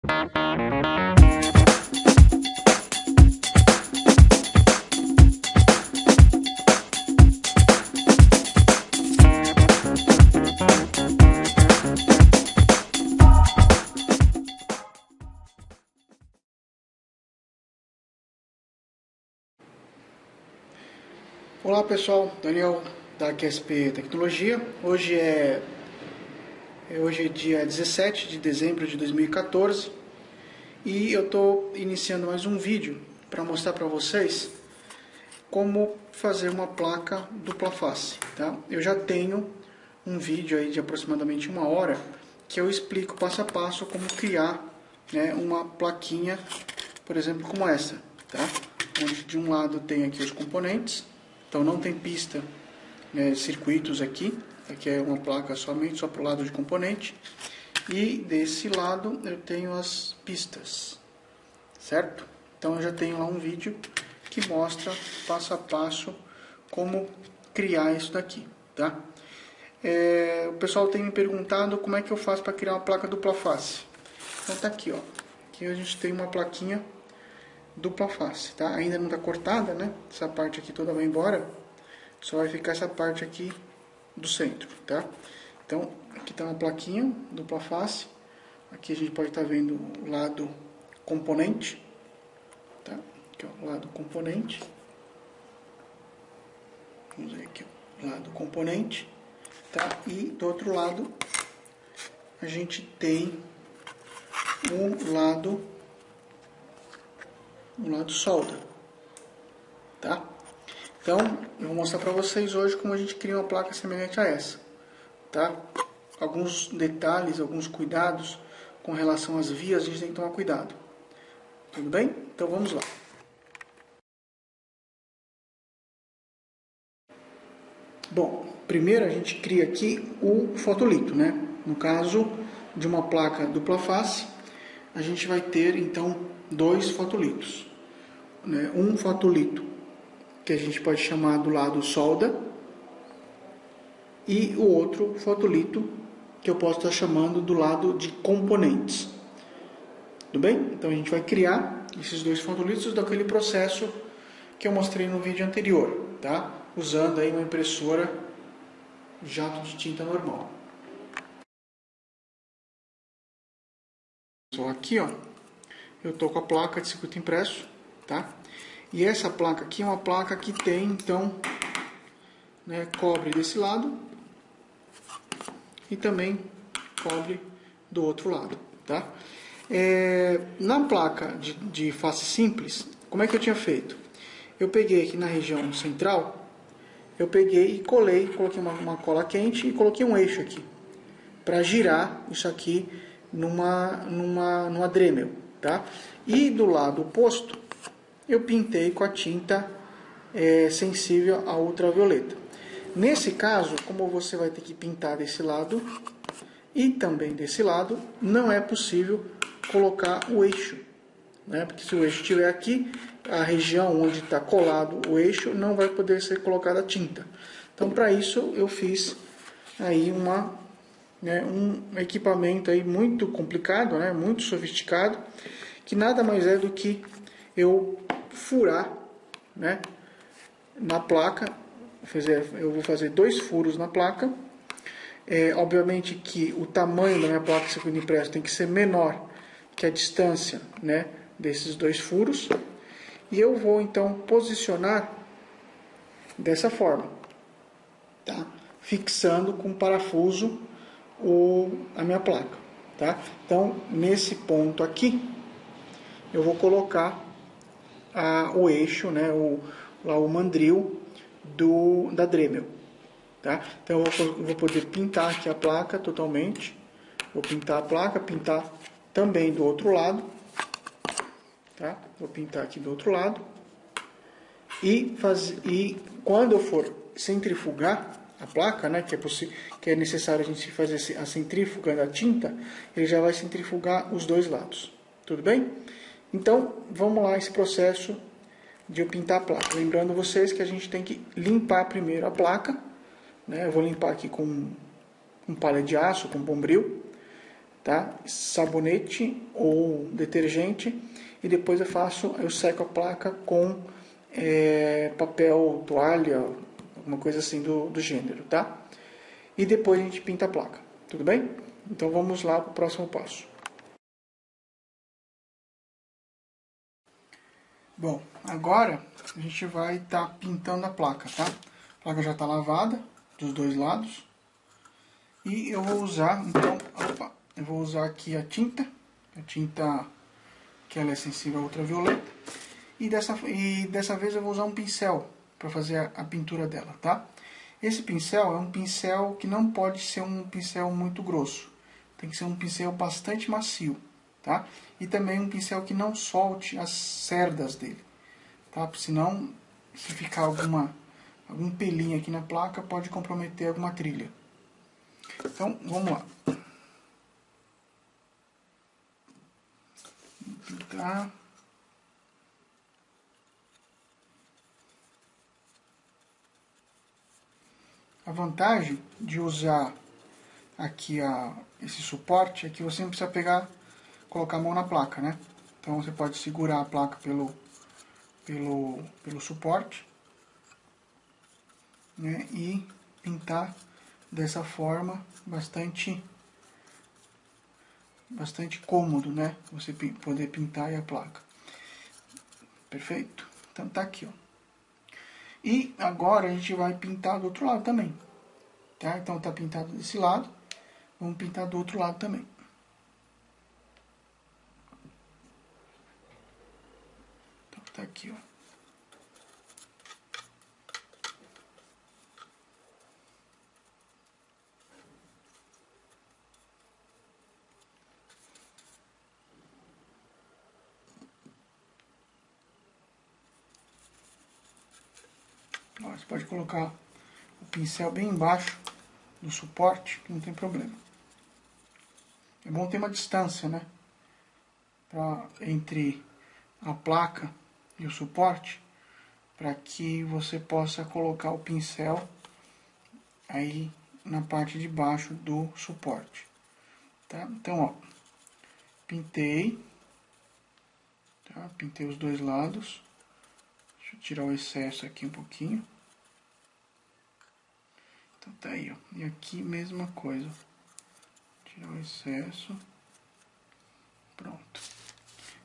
Olá pessoal, Daniel da QSP Tecnologia. Hoje é dia 17 de dezembro de 2014 e eu estou iniciando mais um vídeo para mostrar para vocês como fazer uma placa dupla face. Tá? Eu já tenho um vídeo aí de aproximadamente 1 hora que eu explico passo a passo como criar, né, uma plaquinha, por exemplo, como essa, tá? Onde de um lado tem aqui os componentes. Então não tem pista, né, circuitos aqui é uma placa somente só para o lado de componente, e desse lado eu tenho as pistas, certo? Então eu já tenho lá um vídeo que mostra passo a passo como criar isso daqui, tá? O pessoal tem me perguntado como é que eu faço para criar uma placa dupla face. Então tá aqui, ó. Aqui a gente tem uma plaquinha dupla face, tá? Ainda não está cortada, né? Essa parte aqui toda vai embora, só vai ficar essa parte aqui do centro, tá? Então aqui está uma plaquinha dupla face. Aqui a gente pode estar vendo o lado componente, tá? Aqui, ó, o lado componente. Vamos ver aqui, ó, lado componente, tá? E do outro lado a gente tem o lado solda, tá? Então, eu vou mostrar para vocês hoje como a gente cria uma placa semelhante a essa, tá? Alguns detalhes, alguns cuidados com relação às vias, a gente tem que tomar cuidado. Tudo bem? Então vamos lá. Bom, primeiro a gente cria aqui o fotolito, né? No caso de uma placa dupla face, a gente vai ter então 2 fotolitos, né? Um fotolito que a gente pode chamar do lado solda e o outro fotolito que eu posso estar chamando do lado de componentes. Tudo bem? Então a gente vai criar esses 2 fotolitos daquele processo que eu mostrei no vídeo anterior, tá? Usando aí uma impressora jato de tinta normal. Só aqui, ó, eu tô com a placa de circuito impresso, tá? E essa placa aqui é uma placa que tem, então, né, cobre desse lado e também cobre do outro lado, tá? Na placa de face simples, como é que eu tinha feito? Eu peguei aqui na região central, eu peguei e coloquei uma cola quente e coloquei um eixo aqui, para girar isso aqui numa Dremel, tá? E do lado oposto, eu pintei com a tinta sensível a ultravioleta. Nesse caso, como você vai ter que pintar desse lado e também desse lado, não é possível colocar o eixo, né? Porque se o eixo estiver aqui, a região onde está colado o eixo não vai poder ser colocada a tinta. Então, para isso, eu fiz aí um equipamento aí muito complicado, né? Muito sofisticado, que nada mais é do que eu furar, né, na placa. Eu vou fazer 2 furos na placa. Obviamente que o tamanho da minha placa de circuito impresso tem que ser menor que a distância, né, desses 2 furos. E eu vou então posicionar dessa forma, tá? Fixando com parafuso a minha placa, tá? Então nesse ponto aqui eu vou colocar o eixo, né, o mandril da Dremel, tá? Então eu vou poder pintar aqui a placa totalmente. Vou pintar a placa, pintar também do outro lado, tá? Vou pintar aqui do outro lado e quando eu for centrifugar a placa, né, que é necessário a gente fazer a centrífuga da tinta, ele já vai centrifugar os 2 lados. Tudo bem? Então, vamos lá esse processo de eu pintar a placa. Lembrando vocês que a gente tem que limpar primeiro a placa, né? Eu vou limpar aqui com palha de aço, com bombril, tá? Sabonete ou detergente, e depois eu seco a placa com papel toalha, alguma coisa assim do gênero, tá? E depois a gente pinta a placa, tudo bem? Então vamos lá para o próximo passo. Bom, agora a gente vai estar pintando a placa, tá? A placa já está lavada dos dois lados. E eu vou usar, então, eu vou usar aqui a tinta que ela é sensível a ultravioleta. E dessa vez eu vou usar um pincel para fazer a pintura dela, tá? Esse pincel é um pincel que não pode ser um pincel muito grosso. Tem que ser um pincel bastante macio, tá? E também um pincel que não solte as cerdas dele, tá? Porque senão, se ficar algum pelinho aqui na placa, pode comprometer alguma trilha. Então, vamos lá. Vou pintar. A vantagem de usar aqui esse suporte é que você não precisa colocar a mão na placa, né? Então você pode segurar a placa pelo suporte, né? E pintar dessa forma bastante cômodo, né? Você poder pintar aí a placa. Perfeito? Então tá aqui, ó. E agora a gente vai pintar do outro lado também, tá? Então tá pintado desse lado, vamos pintar do outro lado também. Então tá aqui, ó. Você pode colocar o pincel bem embaixo do suporte, que não tem problema. É bom ter uma distância, né? Entre a placa e o suporte, para que você possa colocar o pincel aí na parte de baixo do suporte. Tá? Então, ó, pintei os dois lados. Deixa eu tirar o excesso aqui um pouquinho. Então tá aí, ó. E aqui mesma coisa. Tirar o excesso. Pronto.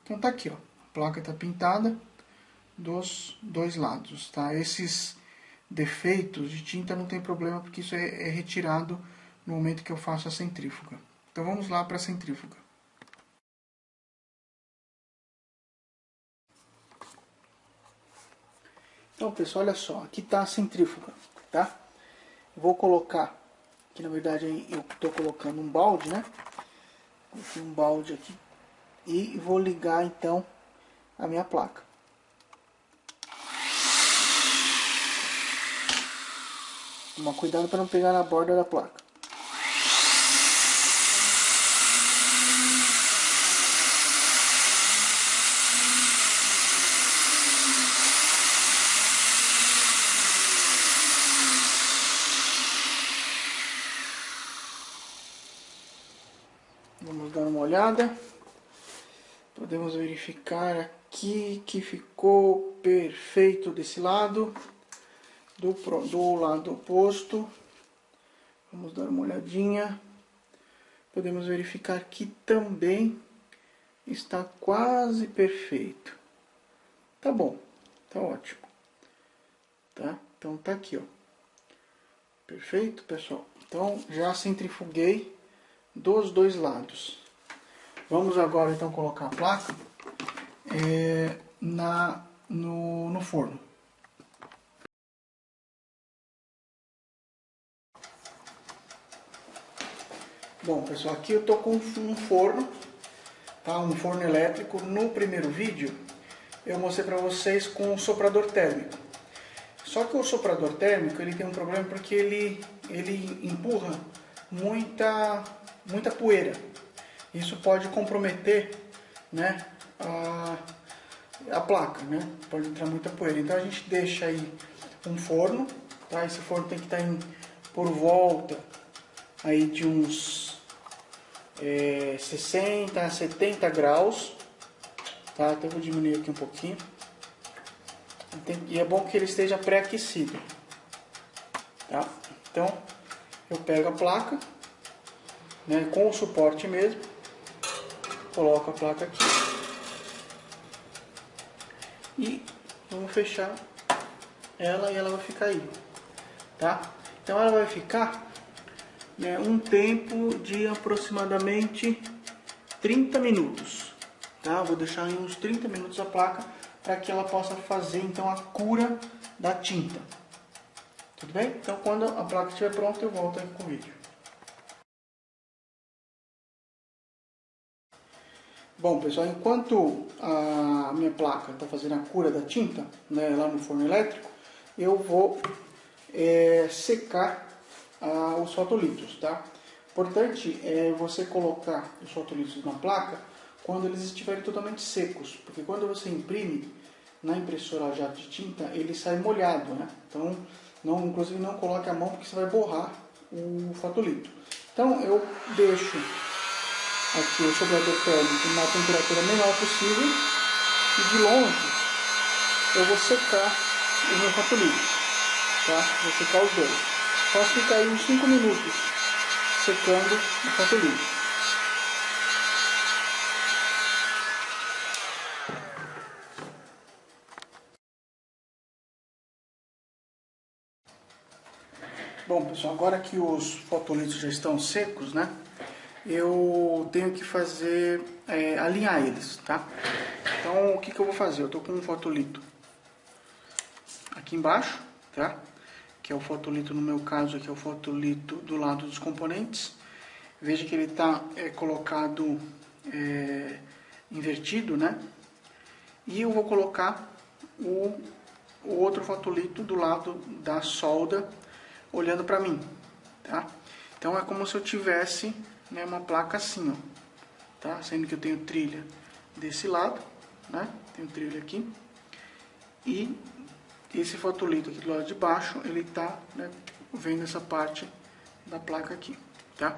Então tá aqui, ó. A placa tá pintada dos dois lados, tá? Esses defeitos de tinta não tem problema, porque isso é retirado no momento que eu faço a centrífuga. Então vamos lá para a centrífuga. Então, pessoal, olha só, aqui está a centrífuga, tá? Vou colocar, que na verdade eu estou colocando um balde, né? Coloquei um balde aqui e vou ligar então a minha placa. Toma cuidado para não pegar na borda da placa. Vamos dar uma olhada. Podemos verificar aqui que ficou perfeito desse lado. Do lado oposto, vamos dar uma olhadinha. Podemos verificar que também está quase perfeito. Tá bom, tá ótimo. Tá? Então tá aqui, ó. Perfeito, pessoal? Então já centrifuguei dos dois lados. Vamos agora então colocar a placa no forno. Bom, pessoal, aqui eu tô com um forno, tá? Um forno elétrico. No primeiro vídeo eu mostrei para vocês com o soprador térmico. Só que o soprador térmico ele tem um problema porque ele empurra muita poeira. Isso pode comprometer, né, a placa, né? Pode entrar muita poeira. Então a gente deixa aí um forno, tá? Esse forno tem que estar por volta aí de uns 60, 70 graus, tá? Então eu vou diminuir aqui um pouquinho. E é bom que ele esteja pré-aquecido, tá? Então eu pego a placa, né, com o suporte mesmo, coloco a placa aqui e vamos fechar ela e ela vai ficar aí, tá? Então ela vai ficar, né, um tempo de aproximadamente 30 minutos, tá? Vou deixar em uns 30 minutos a placa para que ela possa fazer então a cura da tinta. Tudo bem? Então quando a placa estiver pronta eu volto aqui com o vídeo. Bom pessoal, enquanto a minha placa está fazendo a cura da tinta, né, lá no forno elétrico, eu vou secar os fotolitos, tá? Importante é você colocar os fotolitos na placa quando eles estiverem totalmente secos, porque quando você imprime na impressora a jato de tinta, ele sai molhado, né? Então, inclusive não coloque a mão porque você vai borrar o fotolito. Então eu deixo aqui o soprador térmico na temperatura menor possível e de longe eu vou secar o meu fotolito, tá? Vou secar os dois. Posso ficar aí uns 5 minutos secando o fotolito. Bom pessoal, agora que os fotolitos já estão secos, né? Eu tenho que fazer, alinhar eles, tá? Então o que eu vou fazer? Eu tô com um fotolito aqui embaixo, tá? Que é o fotolito, no meu caso aqui é o fotolito do lado dos componentes. Veja que ele está colocado invertido, né? E eu vou colocar o outro fotolito do lado da solda, olhando para mim, tá? Então é como se eu tivesse, né, uma placa assim, ó, tá? Sendo que eu tenho trilha desse lado, né? Tenho trilha aqui e esse fotolito aqui do lado de baixo, ele tá, né, vendo essa parte da placa aqui, tá?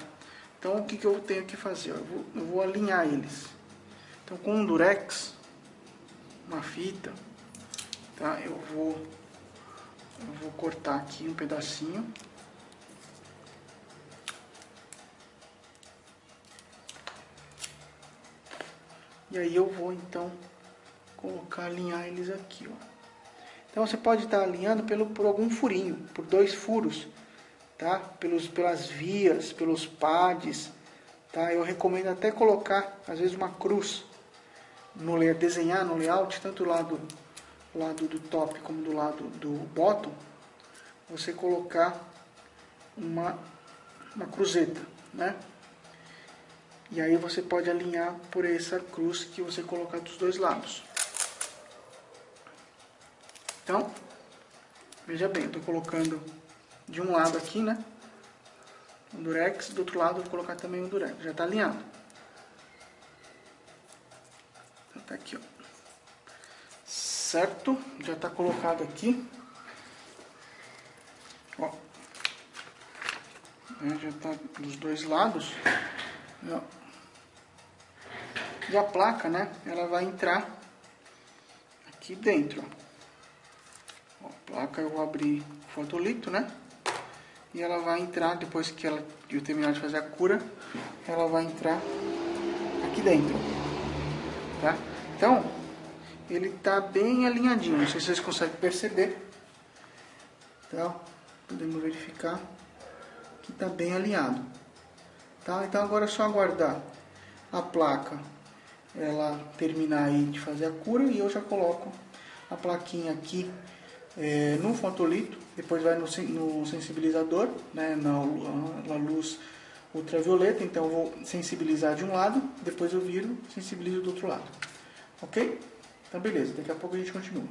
Então o que eu tenho que fazer? Eu vou alinhar eles. Então com um durex, uma fita, tá? Eu vou cortar aqui um pedacinho. E aí eu vou então alinhar eles aqui, ó. Então você pode estar alinhando por algum furinho, por 2 furos, tá? Pelas vias, pelos pads, tá? Eu recomendo até colocar, às vezes, uma cruz, desenhar no layout, tanto do lado do top como do lado do bottom, você colocar uma cruzeta, né? E aí você pode alinhar por essa cruz que você colocar dos dois lados. Então, veja bem, eu estou colocando de um lado aqui, né, um durex, do outro lado eu vou colocar também um durex, já está alinhado. Então tá aqui, ó. Certo? Já está colocado aqui. Ó. Já está dos dois lados. Ó. E a placa, né, ela vai entrar aqui dentro, ó. A placa eu vou abrir o fotolito, né? E ela vai entrar, depois que eu terminar de fazer a cura, ela vai entrar aqui dentro, tá? Então, ele tá bem alinhadinho, não sei se vocês conseguem perceber. Então, podemos verificar que tá bem alinhado, tá? Então agora é só aguardar a placa ela terminar aí de fazer a cura e eu já coloco a plaquinha aqui no fotolito, depois vai no sensibilizador, né, na luz ultravioleta. Então eu vou sensibilizar de um lado, depois eu viro, sensibilizo do outro lado, ok? Então beleza, daqui a pouco a gente continua.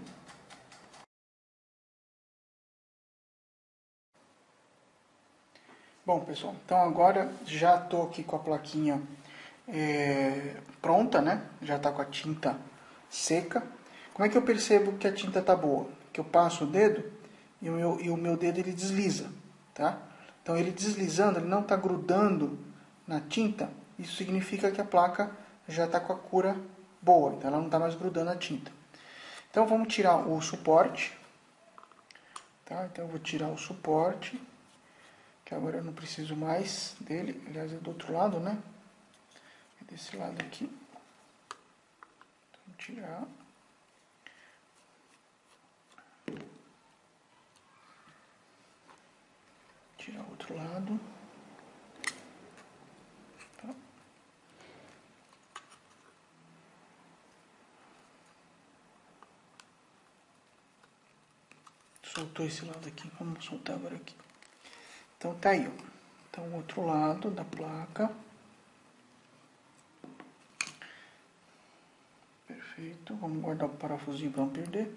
Bom pessoal, então agora já estou aqui com a plaquinha pronta, né? Já está com a tinta seca. Como é que eu percebo que a tinta está boa? Que eu passo o dedo e o meu dedo ele desliza, tá? Então ele deslizando, ele não está grudando na tinta, isso significa que a placa já está com a cura boa, então ela não está mais grudando a tinta. Então vamos tirar o suporte, tá? Então eu vou tirar o suporte, que agora eu não preciso mais dele, aliás é do outro lado, né? É desse lado aqui. Então, tirar. Tirar o outro lado. Tá. Soltou esse lado aqui, vamos soltar agora aqui. Então tá aí, ó. Então o outro lado da placa. Perfeito, vamos guardar o parafusinho para não perder.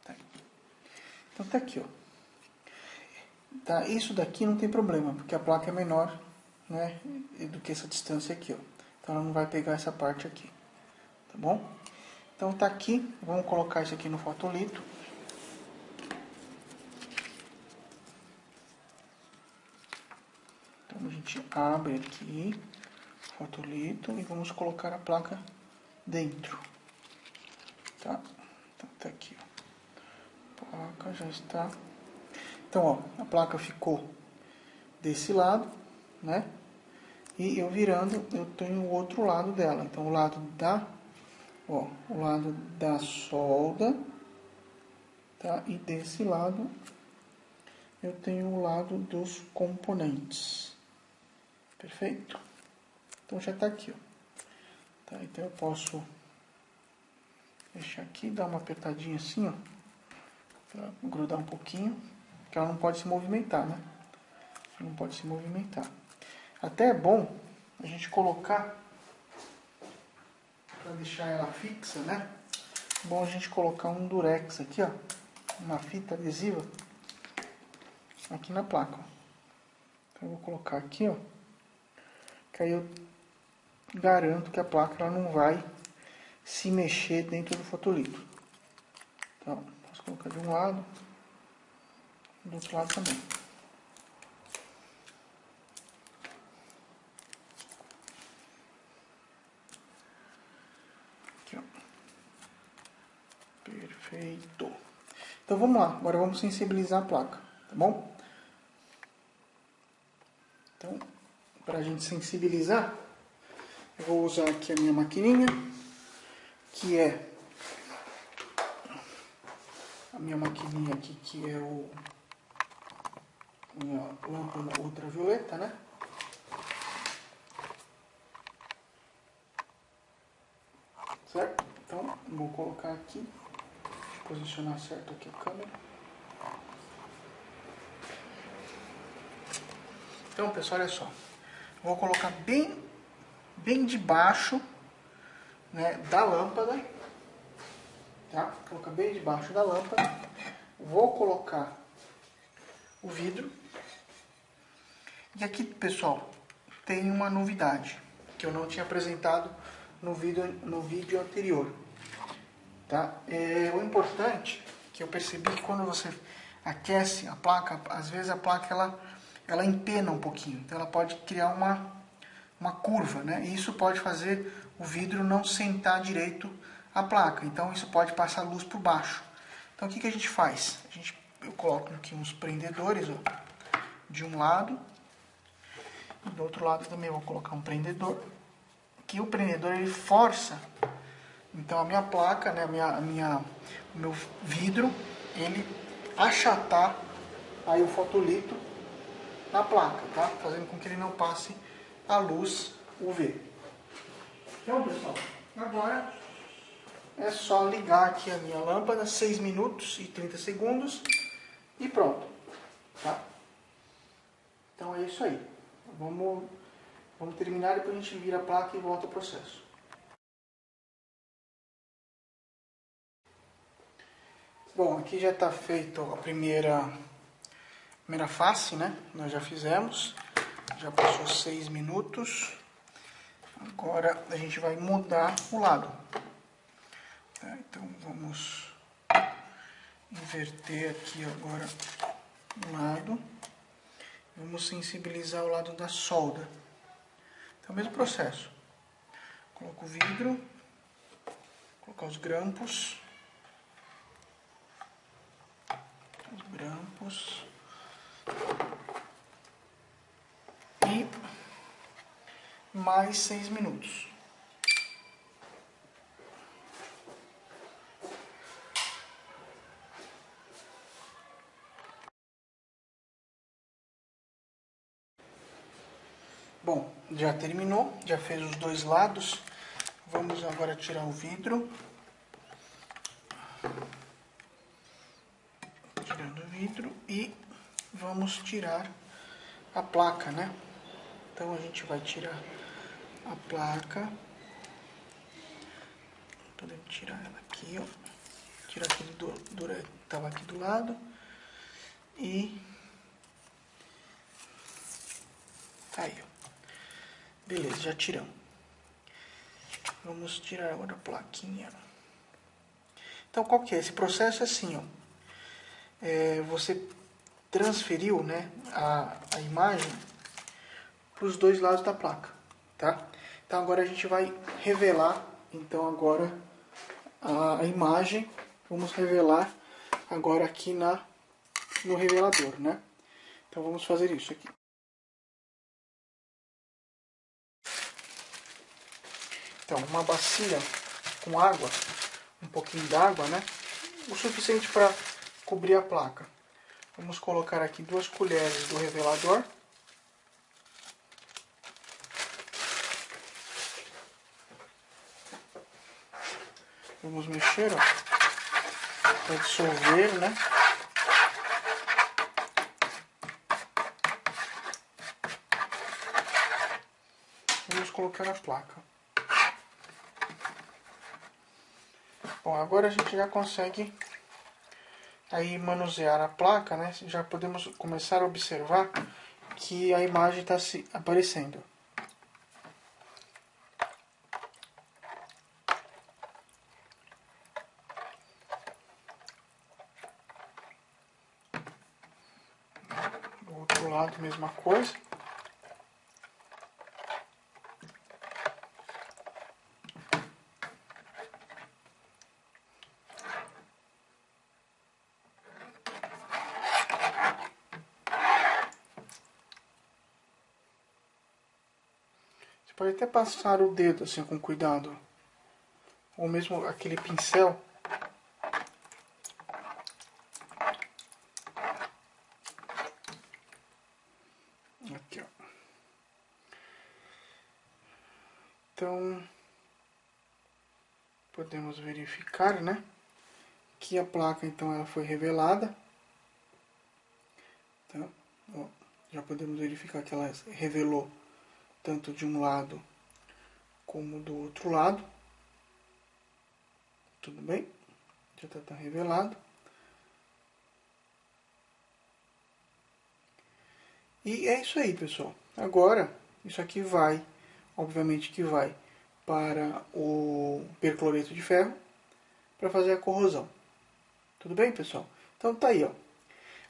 Tá. Então tá aqui, ó. Tá, isso daqui não tem problema, porque a placa é menor, né, do que essa distância aqui, ó. Então ela não vai pegar essa parte aqui, tá bom? Então tá aqui, vamos colocar isso aqui no fotolito. Então a gente abre aqui o fotolito e vamos colocar a placa dentro, tá? Então tá aqui, ó. A placa já está. Então, ó, a placa ficou desse lado, né? E eu virando, eu tenho o outro lado dela. Então, o lado da solda, tá? E desse lado eu tenho o lado dos componentes. Perfeito? Então já tá aqui, ó. Tá? Então eu posso deixar aqui, dar uma apertadinha assim, ó, para grudar um pouquinho, que ela não pode se movimentar, né? Não pode se movimentar. Até é bom a gente colocar, para deixar ela fixa, né? É bom a gente colocar um durex aqui, ó, uma fita adesiva aqui na placa, ó. Então eu vou colocar aqui, ó, que aí eu garanto que a placa ela não vai se mexer dentro do fotolito. Então, posso colocar de um lado, do outro lado também. Aqui, ó. Perfeito. Então vamos lá, agora vamos sensibilizar a placa, tá bom? Então, para a gente sensibilizar, eu vou usar aqui a minha maquininha, que é a minha maquininha aqui, que é a minha lâmpada ultravioleta, né? Certo? Então, vou colocar aqui, posicionar certo aqui a câmera. Então, pessoal, olha só. Vou colocar bem debaixo, né, da lâmpada, tá? Vou colocar bem debaixo da lâmpada. Vou colocar o vidro. E aqui, pessoal, tem uma novidade que eu não tinha apresentado no vídeo anterior, tá? O importante que eu percebi que quando você aquece a placa, às vezes a placa ela empena um pouquinho, então ela pode criar uma curva, né? E isso pode fazer o vidro não sentar direito a placa, então isso pode passar luz por baixo. Então o que a gente faz? Eu coloco aqui uns prendedores, ó, de um lado, e do outro lado também vou colocar um prendedor, que o prendedor ele força, então a minha placa, né, o meu vidro, ele achatar aí o fotolito na placa, tá? Fazendo com que ele não passe a luz UV. Então, pessoal, agora é só ligar aqui a minha lâmpada, 6 minutos e 30 segundos e pronto, tá? Então é isso aí. Vamos terminar, depois a gente vira a placa e volta ao processo. Bom, aqui já está feito a primeira face, né? Nós já fizemos, já passou 6 minutos. Agora a gente vai mudar o lado. Tá? Então vamos inverter aqui agora um lado. Vamos sensibilizar o lado da solda. Então, o mesmo processo. Coloco o vidro, colocar os grampos. E mais 6 minutos. Bom, já terminou, já fez os dois lados. Vamos agora tirar o vidro. Tirando o vidro e vamos tirar a placa, né? Então a gente vai tirar a placa. Podemos tirar ela aqui, ó. Tirar aquele durex que estava aqui do lado. E aí, ó. Beleza, já tiramos. Vamos tirar agora a plaquinha. Então, qual que é? Esse processo é assim, ó. Você transferiu, né, a imagem para os dois lados da placa, tá? Então, agora a gente vai revelar, então, agora a imagem. Vamos revelar agora aqui no revelador, né? Então, vamos fazer isso aqui. Então, uma bacia com água, um pouquinho d'água, né? O suficiente para cobrir a placa. Vamos colocar aqui 2 colheres do revelador. Vamos mexer, ó, para dissolver, né? Vamos colocar a placa. Bom, agora a gente já consegue aí manusear a placa, né? Já podemos começar a observar que a imagem está se aparecendo. Do outro lado, mesma coisa. Você pode até passar o dedo assim com cuidado, ou mesmo aquele pincel. Aqui, ó. Então, podemos verificar, né, que a placa então ela foi revelada. Então, ó, já podemos verificar que ela revelou tanto de um lado como do outro lado. Tudo bem? Já está revelado. E é isso aí, pessoal. Agora, isso aqui vai, obviamente que vai para o percloreto de ferro para fazer a corrosão. Tudo bem, pessoal? Então tá aí, ó.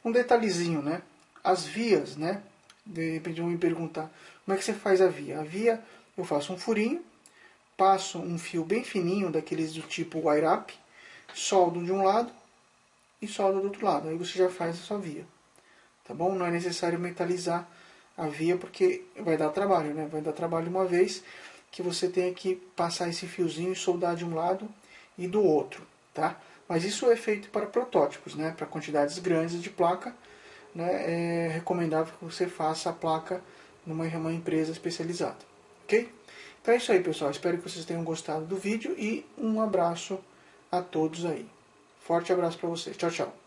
Um detalhezinho, né? As vias, né? De repente vão me perguntar, como é que você faz a via? A via, eu faço um furinho, passo um fio bem fininho, daqueles do tipo wire-up, soldo de um lado e soldo do outro lado. Aí você já faz a sua via. Tá bom? Não é necessário metalizar a via porque vai dar trabalho, né? Vai dar trabalho uma vez que você tenha que passar esse fiozinho e soldar de um lado e do outro, tá? Mas isso é feito para protótipos, né? Para quantidades grandes de placa, né? É recomendável que você faça a placa numa empresa especializada, ok? Então é isso aí, pessoal. Espero que vocês tenham gostado do vídeo e um abraço a todos aí. Forte abraço para vocês. Tchau, tchau.